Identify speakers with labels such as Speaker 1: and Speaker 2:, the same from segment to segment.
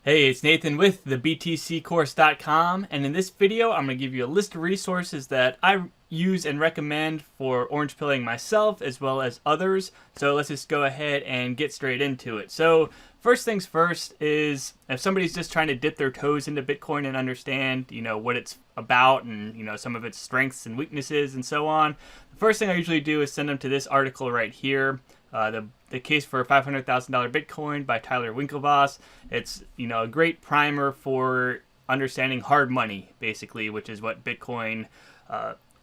Speaker 1: Hey, it's Nathan with the BTCcourse.com, and in this video I'm going to give you a list of resources that I use and recommend for orange pilling myself as well as others. So let's just go ahead and get straight into it. So first things first is if somebody's just trying to dip their toes into Bitcoin and understand, what it's about and, some of its strengths and weaknesses and so on, the first thing I usually do is send them to this article right here. The Case for $500,000 Bitcoin by Tyler Winklevoss. It's a great primer for understanding hard money, basically, which is what Bitcoin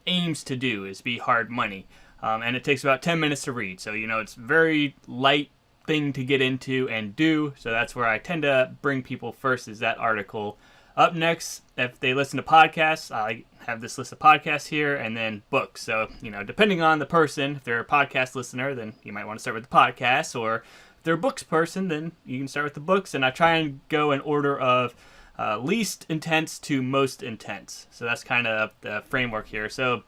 Speaker 1: aims to do, is be hard money. And it takes about 10 minutes to read, so it's very light thing to get into and do. So that's where I tend to bring people first, is that article. Up next, if they listen to podcasts, I have this list of podcasts here, and then books. So, depending on the person, if they're a podcast listener, then you might want to start with the podcasts, or if they're a books person, then you can start with the books. And I try and go in order of least intense to most intense. So that's kind of the framework here. So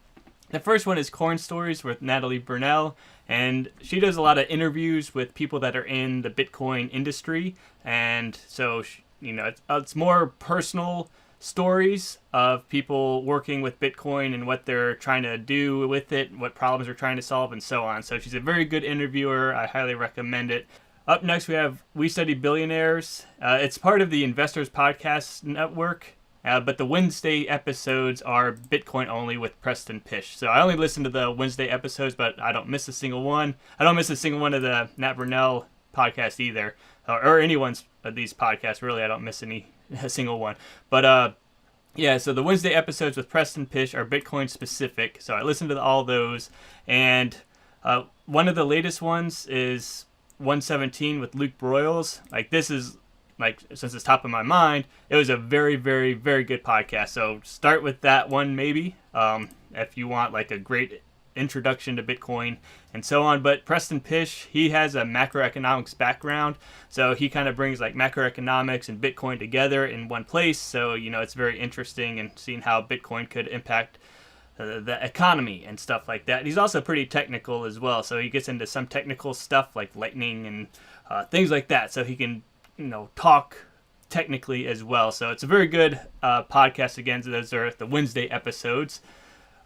Speaker 1: the first one is Corn Stories with Natalie Burnell, and she does a lot of interviews with people that are in the Bitcoin industry, and so it's more personal stories of people working with Bitcoin and what they're trying to do with it, what problems they're trying to solve, and so on. So she's a very good interviewer. I highly recommend it. Up next, we have We Study Billionaires. It's part of the Investors Podcast Network, but the Wednesday episodes are Bitcoin only with Preston Pysh. So I only listen to the Wednesday episodes, but I don't miss a single one. I don't miss a single one of the Nat Burnell podcast either, or anyone's of these podcasts, really. I don't miss a single one. But so the Wednesday episodes with Preston Pysh are Bitcoin specific, so I listen to all those. And one of the latest ones is 117 with Luke Broyles. This is, since it's top of my mind, it was a very, very, very good podcast. So start with that one, maybe, if you want a great introduction to Bitcoin and so on. But Preston Pysh, he has a macroeconomics background, so he kind of brings macroeconomics and Bitcoin together in one place. So it's very interesting and seeing how Bitcoin could impact the economy and stuff like that. He's also pretty technical as well, so he gets into some technical stuff like Lightning and things like that, so he can talk technically as well. So it's a very good podcast. Again, so those are the Wednesday episodes.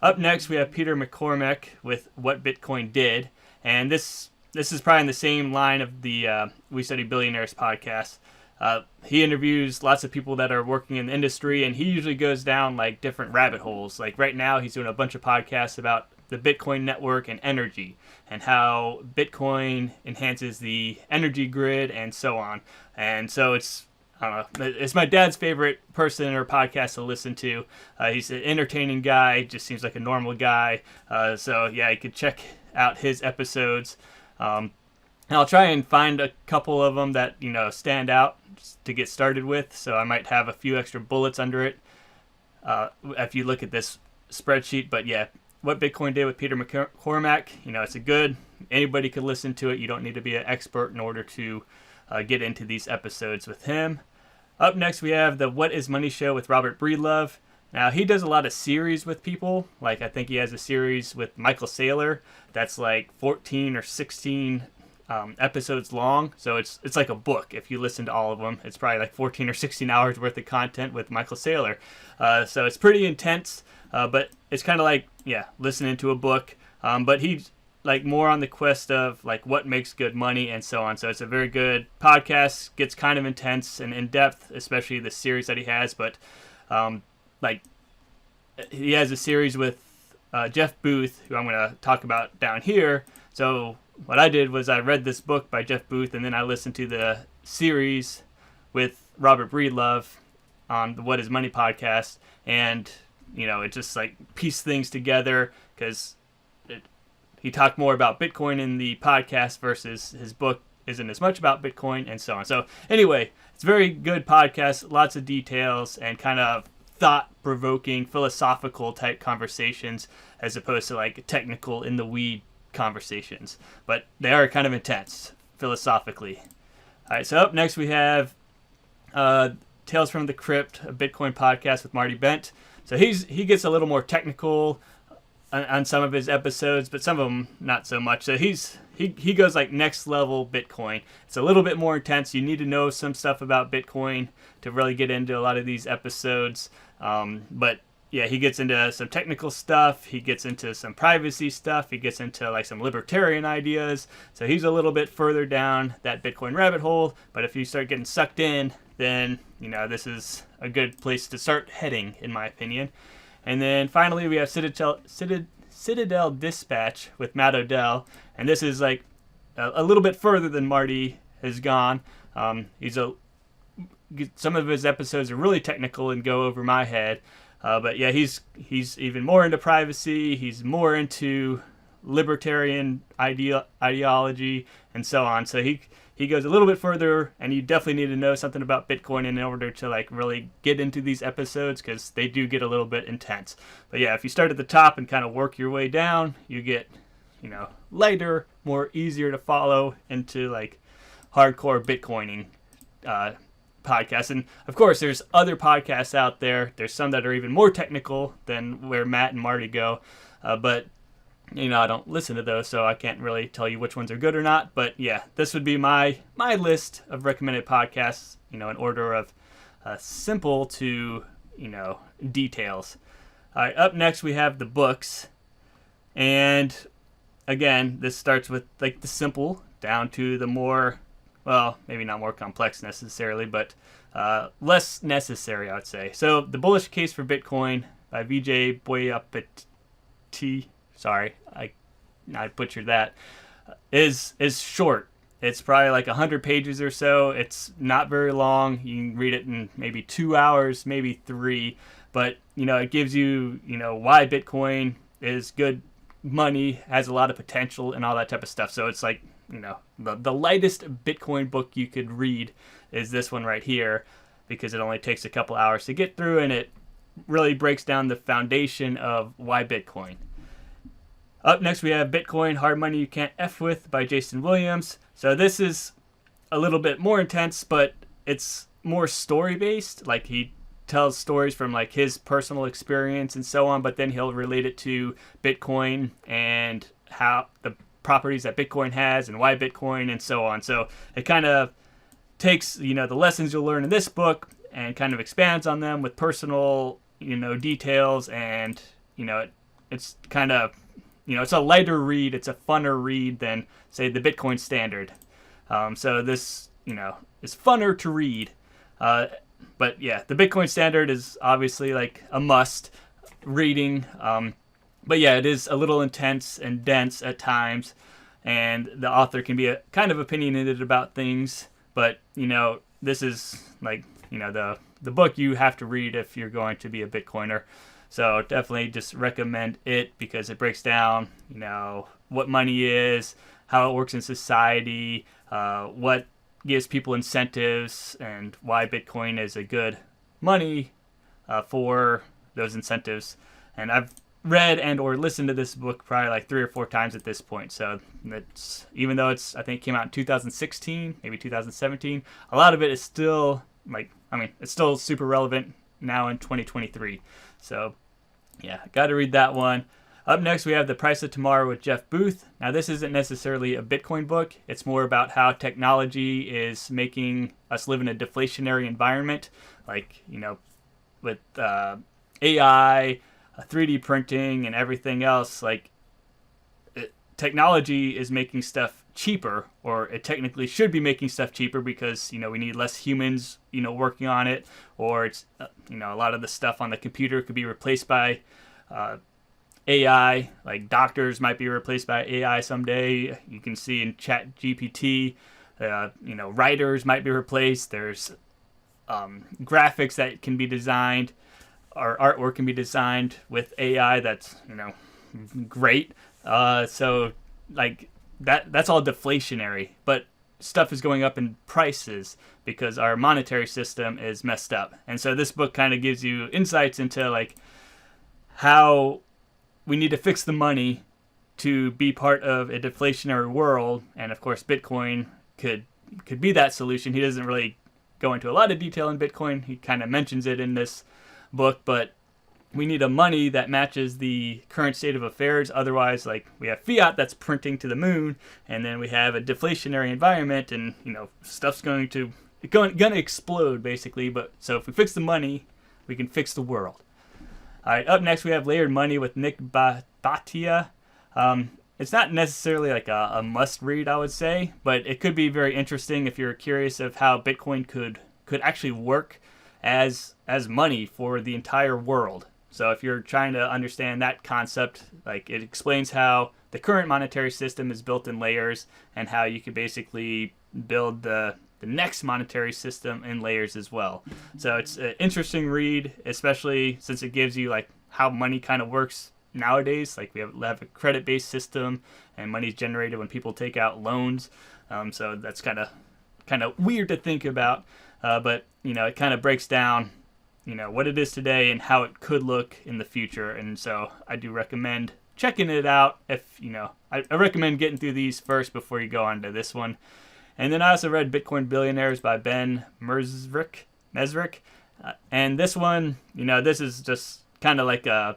Speaker 1: Up next, we have Peter McCormack with What Bitcoin Did, and this is probably in the same line of the We Study Billionaires podcast. He interviews lots of people that are working in the industry, and he usually goes down different rabbit holes. Right now, he's doing a bunch of podcasts about the Bitcoin network and energy, and how Bitcoin enhances the energy grid and so on. And so it's my dad's favorite person or podcast to listen to. He's an entertaining guy, just seems like a normal guy. So yeah, you could check out his episodes. And I'll try and find a couple of them that stand out to get started with. So I might have a few extra bullets under it if you look at this spreadsheet. But yeah, What Bitcoin Did with Peter McCormack. It's anybody could listen to it. You don't need to be an expert in order to get into these episodes with him. Up next, we have the What Is Money show with Robert Breedlove. Now, he does a lot of series with people. I think he has a series with Michael Saylor that's 14 or 16 episodes long. So it's like a book. If you listen to all of them, it's probably 14 or 16 hours worth of content with Michael Saylor. So it's pretty intense, but it's kind of listening to a book. But he's more on the quest of what makes good money and so on. So it's a very good podcast. Gets kind of intense and in depth, especially the series that he has. But he has a series with Jeff Booth, who I'm going to talk about down here. So what I did was I read this book by Jeff Booth, and then I listened to the series with Robert Breedlove on the What Is Money podcast, and it just pieced things together, because he talked more about Bitcoin in the podcast versus his book isn't as much about Bitcoin and so on. So anyway, it's a very good podcast, lots of details and kind of thought-provoking, philosophical type conversations, as opposed to technical in the weed conversations. But they are kind of intense philosophically. All right, so up next we have Tales from the Crypt, a Bitcoin podcast with Marty Bent. So he gets a little more technical on some of his episodes, but some of them not so much. So he's he goes like next level Bitcoin. It's a little bit more intense. You need to know some stuff about Bitcoin to really get into a lot of these episodes. But yeah, he gets into some technical stuff. He gets into some privacy stuff. He gets into like some libertarian ideas. So he's a little bit further down that Bitcoin rabbit hole. But if you start getting sucked in, then, you know, this is a good place to start heading, in my opinion. And then finally, we have Citadel Dispatch with Matt Odell. And this is like a little bit further than Marty has gone. Some of his episodes are really technical and go over my head. But yeah, he's even more into privacy. He's more into libertarian ideology and so on. So he goes a little bit further, and you definitely need to know something about Bitcoin in order to like really get into these episodes, because they do get a little bit intense. But yeah, if you start at the top and kind of work your way down, you get, you know, lighter, more easier to follow into like hardcore Bitcoining podcasts. And of course, there's other podcasts out there. There's some that are even more technical than where Matt and Marty go. But you know, I don't listen to those, so I can't really tell you which ones are good or not. But yeah, this would be my list of recommended podcasts, you know, in order of simple to, you know, details. All right, up next we have the books. And again, this starts with like the simple down to the more, well, maybe not more complex necessarily, but less necessary, I would say. So, The Bullish Case for Bitcoin by Vijay Boyapati, sorry, I butchered that, is short. It's probably like 100 pages or so. It's not very long. You can read it in maybe 2 hours, maybe 3. But, you know, it gives you, you know, why Bitcoin is good money, has a lot of potential, and all that type of stuff. So it's like, you know, the lightest Bitcoin book you could read is this one right here, because it only takes a couple hours to get through, and it really breaks down the foundation of why Bitcoin. Up next, we have Bitcoin, Hard Money You Can't F With by Jason Williams. So this is a little bit more intense, but it's more story-based. Like, he tells stories from like his personal experience and so on, but then he'll relate it to Bitcoin and how the properties that Bitcoin has and why Bitcoin and so on. So it kind of takes, you know, the lessons you'll learn in this book and kind of expands on them with personal, you know, details. And, you know, it's kind of, you know, it's a lighter read. It's a funner read than, say, the Bitcoin Standard. So this, you know, is funner to read. But yeah, the Bitcoin Standard is obviously like a must reading. But yeah, it is a little intense and dense at times, and the author can be kind of opinionated about things. But, you know, this is like, you know, the book you have to read if you're going to be a Bitcoiner. So definitely just recommend it, because it breaks down, you know, what money is, how it works in society, what gives people incentives, and why Bitcoin is a good money for those incentives. And I've read and or listened to this book probably like 3 or 4 times at this point. So it's, even though it's, I think it came out in 2016, maybe 2017, a lot of it is still like, I mean, it's still super relevant now in 2023. So yeah, got to read that one. Up next, we have The Price of Tomorrow with Jeff Booth. Now, this isn't necessarily a Bitcoin book. It's more about how technology is making us live in a deflationary environment. Like, you know, with AI, 3D printing, and everything else. Like, technology is making stuff cheaper, or it technically should be making stuff cheaper, because, you know, we need less humans, you know, working on it. Or it's, you know, a lot of the stuff on the computer could be replaced by AI, like doctors might be replaced by AI someday. You can see in ChatGPT, you know, writers might be replaced. There's graphics that can be designed, or artwork can be designed with AI. That's, you know, great. So like that's all deflationary, but stuff is going up in prices because our monetary system is messed up. And so this book kind of gives you insights into like how we need to fix the money to be part of a deflationary world. And of course, Bitcoin could be that solution. He doesn't really go into a lot of detail in Bitcoin. He kind of mentions it in this book, but we need a money that matches the current state of affairs. Otherwise, like, we have fiat that's printing to the moon, and then we have a deflationary environment, and stuff's going to explode basically. But so if we fix the money, we can fix the world. All right, up next we have Layered Money with Nick Bhatia. It's not necessarily like a must read, I would say, but it could be very interesting if you're curious of how Bitcoin could actually work as money for the entire world. So if you're trying to understand that concept, like, it explains how the current monetary system is built in layers and how you could basically build the next monetary system in layers as well. So it's an interesting read, especially since it gives you like how money kind of works nowadays. Like, we have a credit-based system, and money's generated when people take out loans. So that's kind of weird to think about, but it kind of breaks down what it is today and how it could look in the future. And so I do recommend checking it out. If I recommend getting through these first before you go on to this one. And then I also read Bitcoin Billionaires by Ben Mezrich. And this one, this is just kind of like a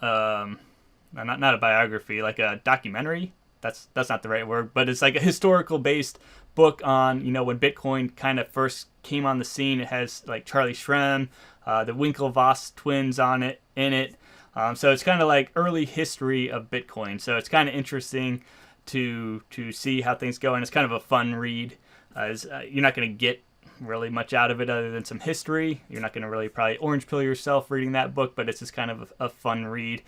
Speaker 1: not a biography, like a documentary. That's not the right word, but it's like a historical based book on when Bitcoin kind of first came on the scene. It has like Charlie Shrem, the Winklevoss twins in it. So it's kind of like early history of Bitcoin. So it's kind of interesting to see how things go, and it's kind of a fun read. You're not going to get really much out of it other than some history. You're not going to really probably orange pill yourself reading that book, but it's just kind of a fun read.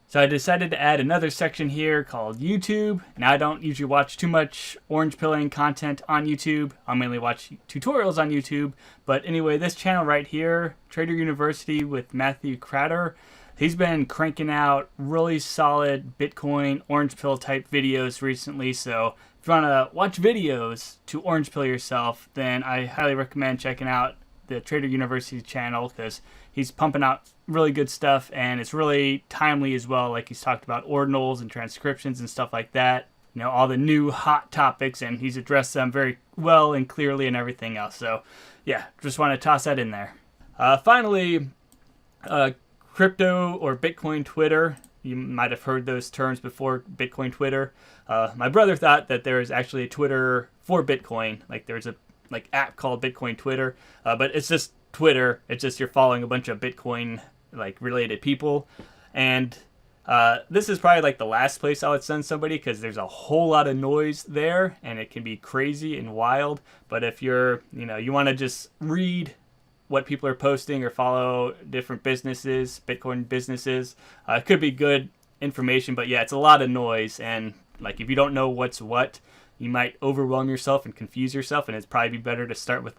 Speaker 1: So I decided to add another section here called YouTube. Now, I don't usually watch too much orange pilling content on YouTube. I mainly watch tutorials on YouTube. But anyway, this channel right here, Trader University with Matthew Kratter, he's been cranking out really solid Bitcoin orange pill type videos recently. So if you want to watch videos to orange pill yourself, then I highly recommend checking out the Trader University channel, because he's pumping out really good stuff, and it's really timely as well. Like, he's talked about ordinals and transcriptions and stuff like that. All the new hot topics, and he's addressed them very well and clearly and everything else. So yeah, just want to toss that in there. Finally, crypto or Bitcoin Twitter. You might have heard those terms before, Bitcoin Twitter. My brother thought that there is actually a Twitter for Bitcoin. Like, there's a app called Bitcoin Twitter, but it's just Twitter. It's just you're following a bunch of Bitcoin related people, and this is probably like the last place I would send somebody, because there's a whole lot of noise there and it can be crazy and wild. But if you're you want to just read what people are posting or follow different businesses, Bitcoin businesses, it could be good information. But yeah, it's a lot of noise, and like, if you don't know what's what, you might overwhelm yourself and confuse yourself, and it'd probably be better to start with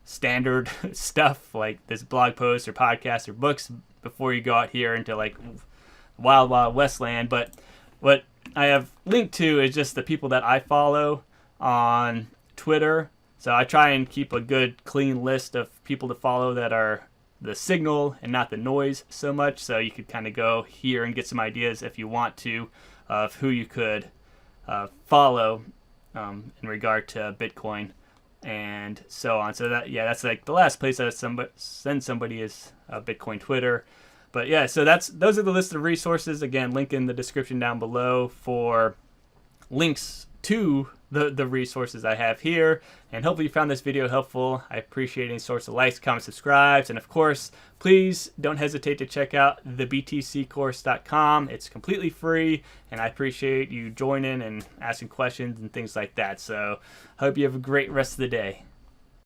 Speaker 1: standard stuff like this blog post or podcast or books before you go out here into like wild west land. But what I have linked to is just the people that I follow on Twitter. So I try and keep a good clean list of people to follow that are the signal and not the noise so much. So you could kind of go here and get some ideas if you want to of who you could follow in regard to Bitcoin and so on. So that's like the last place I send somebody is Bitcoin Twitter. But yeah, so those are the list of resources. Again, link in the description down below for links to the resources I have here. And hopefully you found this video helpful. I appreciate any sorts of likes, comments, subscribes, and of course, please don't hesitate to check out thebtccourse.com. It's completely free, and I appreciate you joining and asking questions and things like that. So hope you have a great rest of the day.